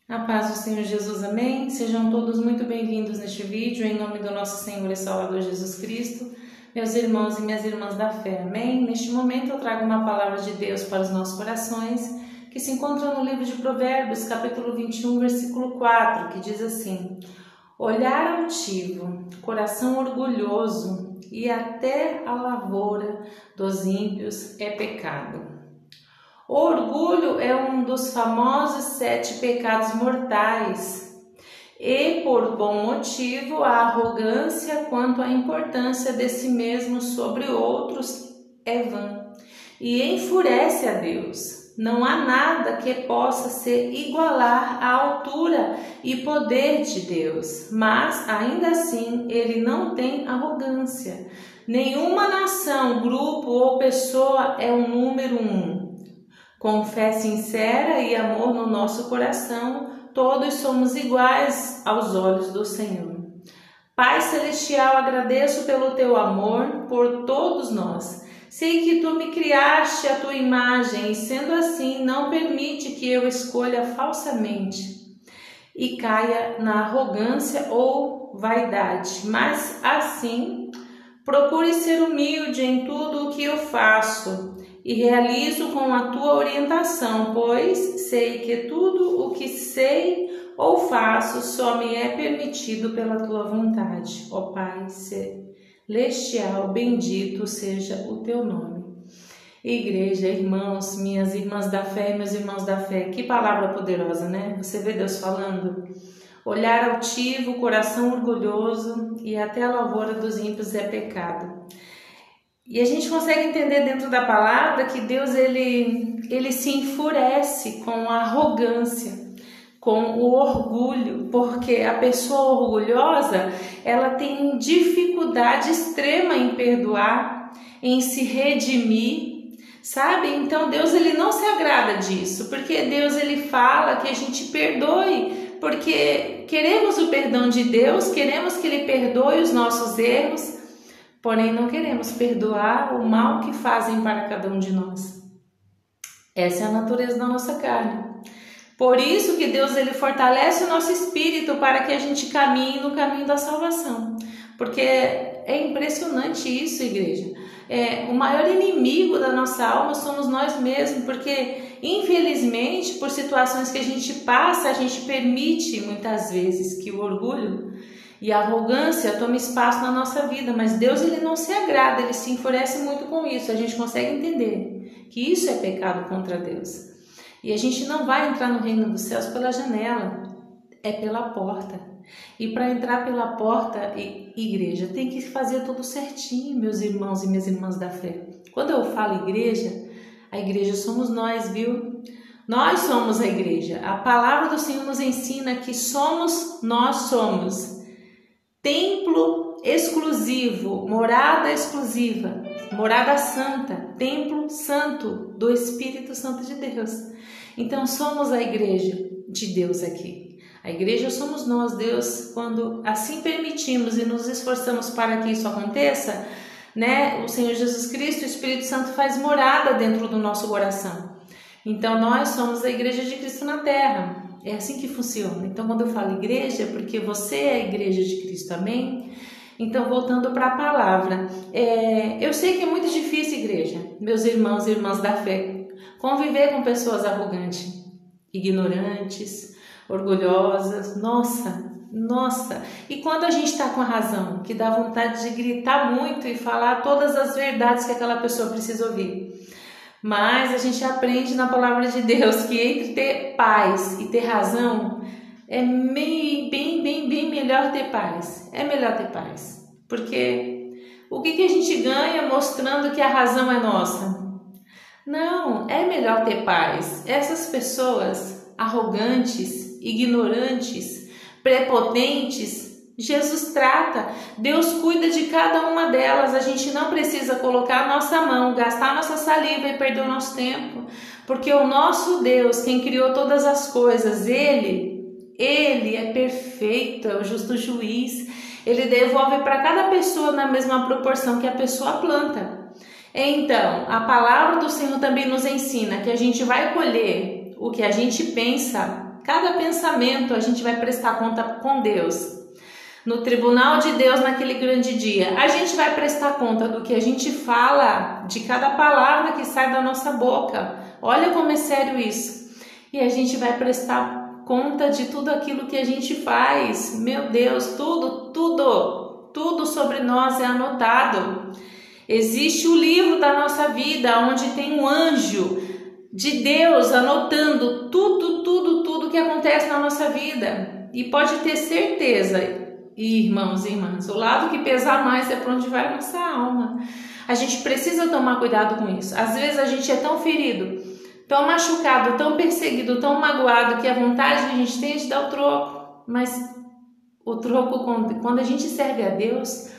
A paz do Senhor Jesus, amém? Sejam todos muito bem-vindos neste vídeo, em nome do nosso Senhor e Salvador Jesus Cristo, meus irmãos e minhas irmãs da fé, amém? Neste momento eu trago uma palavra de Deus para os nossos corações, que se encontra no livro de Provérbios, capítulo 21, versículo 4, que diz assim: olhar altivo, coração orgulhoso e até a lavoura dos ímpios é pecado. O orgulho é um dos famosos 7 pecados mortais e, por bom motivo, a arrogância quanto à importância de si mesmo sobre outros é vã e enfurece a Deus. Não há nada que possa se igualar à altura e poder de Deus, mas ainda assim ele não tem arrogância. Nenhuma nação, grupo ou pessoa é o número 1. Com fé sincera e amor no nosso coração, todos somos iguais aos olhos do Senhor. Pai Celestial, agradeço pelo teu amor por todos nós. Sei que tu me criaste à tua imagem e, sendo assim, não permite que eu escolha falsamente e caia na arrogância ou vaidade, mas assim procure ser humilde em tudo o que eu faço e realizo com a tua orientação, pois sei que tudo o que sei ou faço só me é permitido pela tua vontade. Ó Pai Celestial, bendito seja o teu nome. Igreja, irmãos, minhas irmãs da fé e meus irmãos da fé, que palavra poderosa, né? Você vê Deus falando: olhar altivo, coração orgulhoso e até a lavoura dos ímpios é pecado. E a gente consegue entender dentro da palavra que Deus ele se enfurece com a arrogância, com o orgulho, porque a pessoa orgulhosa, ela tem dificuldade extrema em perdoar, em se redimir, sabe? Então Deus ele não se agrada disso, porque Deus ele fala que a gente perdoe, porque queremos o perdão de Deus, queremos que ele perdoe os nossos erros, porém não queremos perdoar o mal que fazem para cada um de nós. Essa é a natureza da nossa carne. Por isso que Deus ele fortalece o nosso espírito para que a gente caminhe no caminho da salvação. Porque é impressionante isso, igreja. O maior inimigo da nossa alma somos nós mesmos, porque infelizmente por situações que a gente passa, a gente permite muitas vezes que o orgulho e a arrogância toma espaço na nossa vida, mas Deus ele não se agrada, ele se enfurece muito com isso. A gente consegue entender que isso é pecado contra Deus. E a gente não vai entrar no reino dos céus pela janela, é pela porta. E para entrar pela porta, igreja, tem que fazer tudo certinho, meus irmãos e minhas irmãs da fé. Quando eu falo igreja, a igreja somos nós, viu? Nós somos a igreja. A palavra do Senhor nos ensina que nós somos templo exclusivo, morada exclusiva, morada santa, templo santo do Espírito Santo de Deus. Então somos a igreja de Deus aqui. A igreja somos nós, Deus, quando assim permitimos e nos esforçamos para que isso aconteça, né? O Senhor Jesus Cristo, o Espírito Santo faz morada dentro do nosso coração. Então nós somos a igreja de Cristo na terra. É assim que funciona. Então quando eu falo igreja, é porque você é a igreja de Cristo, amém? Então voltando para a palavra, eu sei que é muito difícil, igreja, meus irmãos e irmãs da fé, conviver com pessoas arrogantes, ignorantes, orgulhosas, nossa, e quando a gente está com a razão, que dá vontade de gritar muito e falar todas as verdades que aquela pessoa precisa ouvir. Mas a gente aprende na palavra de Deus que entre ter paz e ter razão é bem melhor ter paz. É melhor ter paz. Porque o que a gente ganha mostrando que a razão é nossa? Não, é melhor ter paz. Essas pessoas arrogantes, ignorantes, prepotentes, Jesus trata, Deus cuida de cada uma delas. A gente não precisa colocar a nossa mão, gastar nossa saliva e perder o nosso tempo, porque o nosso Deus, quem criou todas as coisas, Ele é perfeito, é o justo juiz. Ele devolve para cada pessoa na mesma proporção que a pessoa planta. Então, a palavra do Senhor também nos ensina que a gente vai colher o que a gente pensa cada pensamento a gente vai prestar conta com Deus. No tribunal de Deus, naquele grande dia, a gente vai prestar conta do que a gente fala, de cada palavra que sai da nossa boca. Olha como é sério isso. E a gente vai prestar conta de tudo aquilo que a gente faz. Meu Deus, tudo sobre nós é anotado. Existe o livro da nossa vida, onde tem um anjo de Deus anotando tudo que acontece na nossa vida. E pode ter certeza, irmãos e irmãs, o lado que pesar mais é para onde vai a nossa alma. A gente precisa tomar cuidado com isso. Às vezes a gente é tão ferido, tão machucado, tão perseguido, tão magoado, que a vontade que a gente tem é de dar o troco. Mas o troco, quando a gente serve a Deus,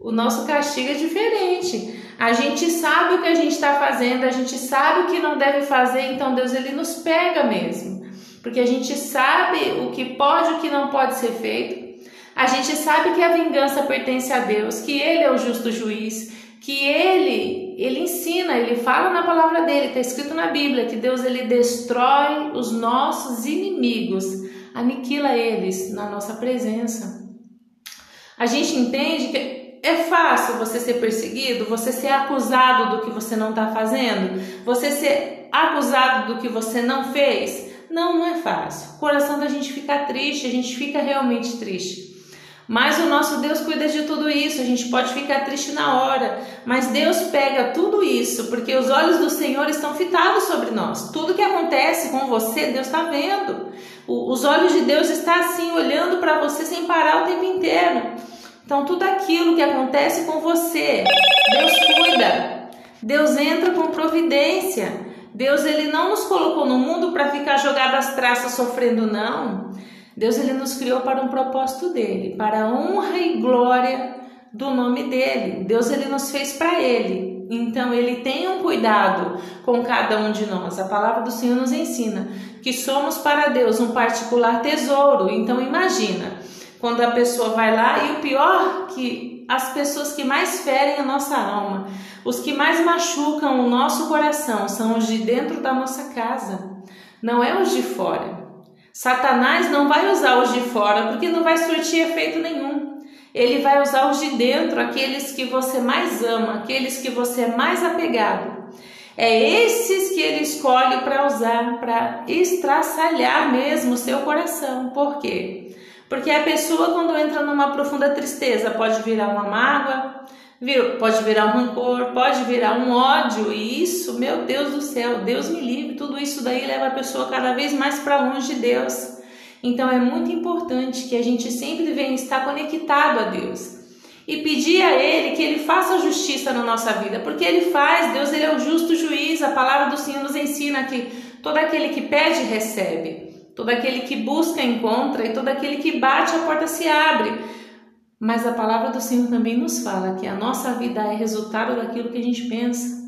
o nosso castigo é diferente. A gente sabe o que a gente está fazendo, a gente sabe o que não deve fazer, então Deus ele nos pega mesmo. Porque a gente sabe o que pode e o que não pode ser feito. A gente sabe que a vingança pertence a Deus, que Ele é o justo juiz, que Ele ensina, Ele fala na palavra dele, está escrito na Bíblia, que Deus ele destrói os nossos inimigos, aniquila eles na nossa presença. A gente entende que é fácil você ser perseguido, você ser acusado do que você não está fazendo, você ser acusado do que você não fez. Não é fácil. O coração da gente fica triste, a gente fica realmente triste. Mas o nosso Deus cuida de tudo isso, a gente pode ficar triste na hora, mas Deus pega tudo isso, porque os olhos do Senhor estão fitados sobre nós. Tudo que acontece com você, Deus está vendo. Os olhos de Deus estão assim, olhando para você sem parar o tempo inteiro. Então tudo aquilo que acontece com você, Deus cuida. Deus entra com providência. Deus ele não nos colocou no mundo para ficar jogado às traças sofrendo, não. Deus ele nos criou para um propósito dele, para a honra e glória do nome dele. Deus ele nos fez para ele. Então ele tem um cuidado com cada um de nós. A palavra do Senhor nos ensina que somos para Deus um particular tesouro. Então imagina, quando a pessoa vai lá, e o pior que as pessoas que mais ferem a nossa alma, os que mais machucam o nosso coração são os de dentro da nossa casa, não é os de fora. Satanás não vai usar os de fora porque não vai surtir efeito nenhum. Ele vai usar os de dentro, aqueles que você mais ama, aqueles que você é mais apegado. É esses que ele escolhe para usar, para estraçalhar mesmo o seu coração. Por quê? Porque a pessoa, quando entra numa profunda tristeza, pode virar uma mágoa, pode virar um rancor, pode virar um ódio. E isso, meu Deus do céu, Deus me livre, tudo isso daí leva a pessoa cada vez mais para longe de Deus. Então é muito importante que a gente sempre venha estar conectado a Deus e pedir a Ele que Ele faça justiça na nossa vida, porque Ele faz. Deus ele é o justo juiz. A palavra do Senhor nos ensina que todo aquele que pede recebe, todo aquele que busca encontra, e todo aquele que bate a porta se abre. Mas a palavra do Senhor também nos fala que a nossa vida é resultado daquilo que a gente pensa.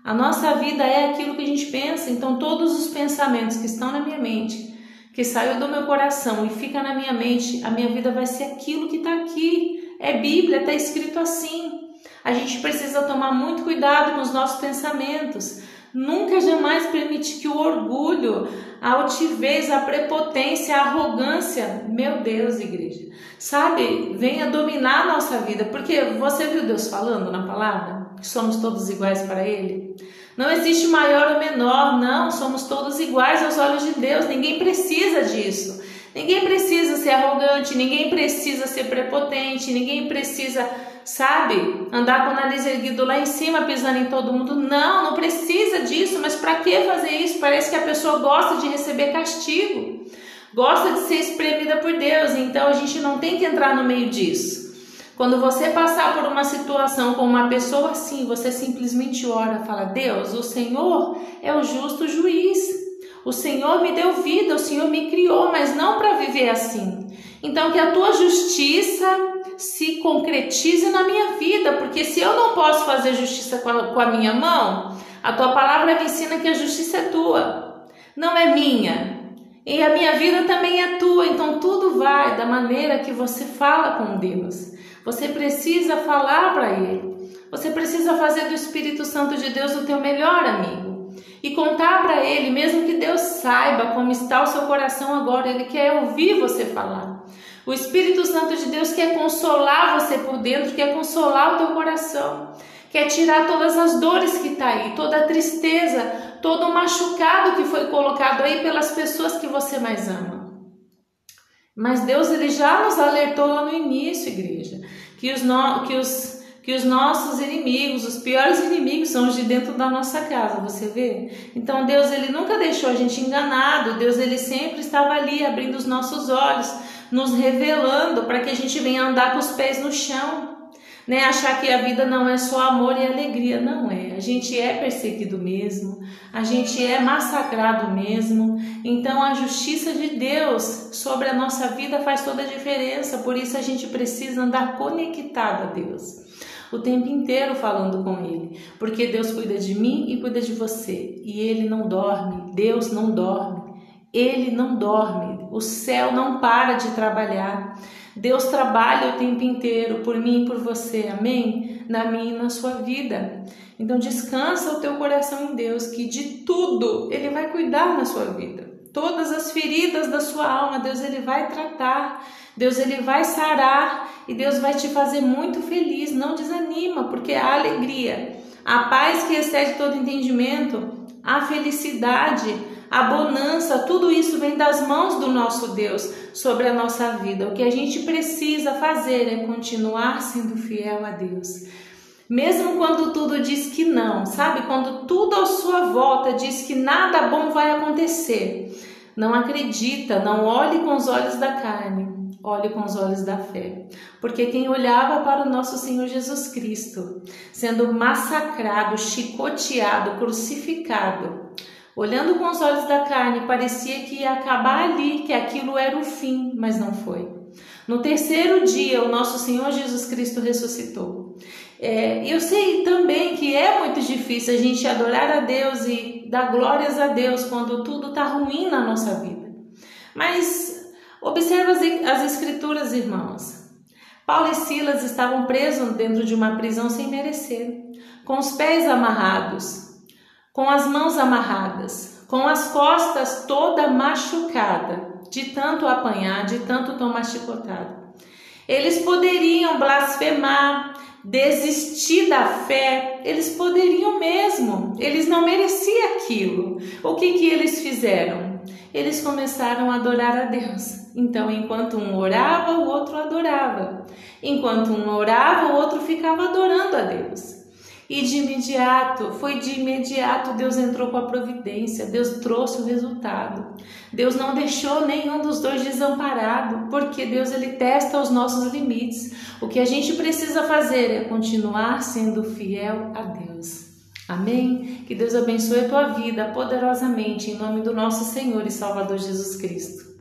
A nossa vida é aquilo que a gente pensa. Então todos os pensamentos que estão na minha mente, que saiu do meu coração e fica na minha mente, a minha vida vai ser aquilo que está aqui. É Bíblia, está escrito assim. A gente precisa tomar muito cuidado com os nossos pensamentos. Nunca jamais permitir que o orgulho, a altivez, a prepotência, a arrogância, meu Deus, igreja, sabe, venha dominar a nossa vida. Porque você viu Deus falando na palavra que somos todos iguais para Ele? Não existe maior ou menor, não, somos todos iguais aos olhos de Deus. Ninguém precisa disso. Ninguém precisa ser arrogante, ninguém precisa ser prepotente, ninguém precisa, sabe, andar com o nariz erguido lá em cima, pisando em todo mundo. Não precisa disso. Mas para que fazer isso? Parece que a pessoa gosta de receber castigo, gosta de ser espremida por Deus. Então a gente não tem que entrar no meio disso. Quando você passar por uma situação com uma pessoa assim, você simplesmente ora, fala: Deus, o Senhor é o justo juiz. O Senhor me deu vida, o Senhor me criou, mas não para viver assim. Então que a tua justiça se concretize na minha vida, porque se eu não posso fazer justiça com a minha mão, a tua palavra me ensina que a justiça é tua, não é minha. E a minha vida também é tua. Então tudo vai da maneira que você fala com Deus. Você precisa falar para Ele. Você precisa fazer do Espírito Santo de Deus o teu melhor amigo. e contar para Ele, mesmo que Deus saiba como está o seu coração agora, Ele quer ouvir você falar. O Espírito Santo de Deus quer consolar você por dentro, quer consolar o teu coração, quer tirar todas as dores que está aí, toda a tristeza, todo o machucado que foi colocado aí pelas pessoas que você mais ama. Mas Deus, Ele já nos alertou lá no início, igreja, que os nossos inimigos, os piores inimigos são os de dentro da nossa casa, você vê? Então Deus, Ele nunca deixou a gente enganado, Deus, Ele sempre estava ali abrindo os nossos olhos, nos revelando para que a gente venha andar com os pés no chão, né? Achar que a vida não é só amor e alegria, não é. A gente é perseguido mesmo, a gente é massacrado mesmo, então a justiça de Deus sobre a nossa vida faz toda a diferença, por isso a gente precisa andar conectado a Deus. O tempo inteiro falando com Ele, porque Deus cuida de mim e cuida de você, e Ele não dorme, Deus não dorme, Ele não dorme, o céu não para de trabalhar, Deus trabalha o tempo inteiro por mim e por você, amém? Na minha e na sua vida. Então descansa o teu coração em Deus, que de tudo Ele vai cuidar na sua vida. Todas as feridas da sua alma, Deus, Ele vai tratar, Deus, Ele vai sarar e Deus vai te fazer muito feliz. Não desanima, porque a alegria, a paz que excede todo entendimento, a felicidade, a bonança, tudo isso vem das mãos do nosso Deus sobre a nossa vida. O que a gente precisa fazer é continuar sendo fiel a Deus. Mesmo quando tudo diz que não, sabe? Quando tudo à sua volta diz que nada bom vai acontecer. Não acredita, não olhe com os olhos da carne, olhe com os olhos da fé. Porque quem olhava para o nosso Senhor Jesus Cristo, sendo massacrado, chicoteado, crucificado, olhando com os olhos da carne, parecia que ia acabar ali, que aquilo era o fim, mas não foi. No terceiro dia, o nosso Senhor Jesus Cristo ressuscitou. Eu sei também que é muito difícil a gente adorar a Deus e dar glórias a Deus quando tudo está ruim na nossa vida. Mas observa as Escrituras, irmãos. Paulo e Silas estavam presos dentro de uma prisão sem merecer, com os pés amarrados, com as mãos amarradas, com as costas toda machucada, de tanto apanhar, de tanto tomar chicotada. Eles poderiam blasfemar, desistir da fé, eles poderiam mesmo, eles não mereciam aquilo. O que eles fizeram? Eles começaram a adorar a Deus. Então, enquanto um orava, o outro adorava. Enquanto um orava, o outro ficava adorando a Deus. E de imediato, Deus entrou com a providência, Deus trouxe o resultado. Deus não deixou nenhum dos dois desamparado, porque Deus, Ele testa os nossos limites. O que a gente precisa fazer é continuar sendo fiel a Deus. Amém? Que Deus abençoe a tua vida poderosamente, em nome do nosso Senhor e Salvador Jesus Cristo.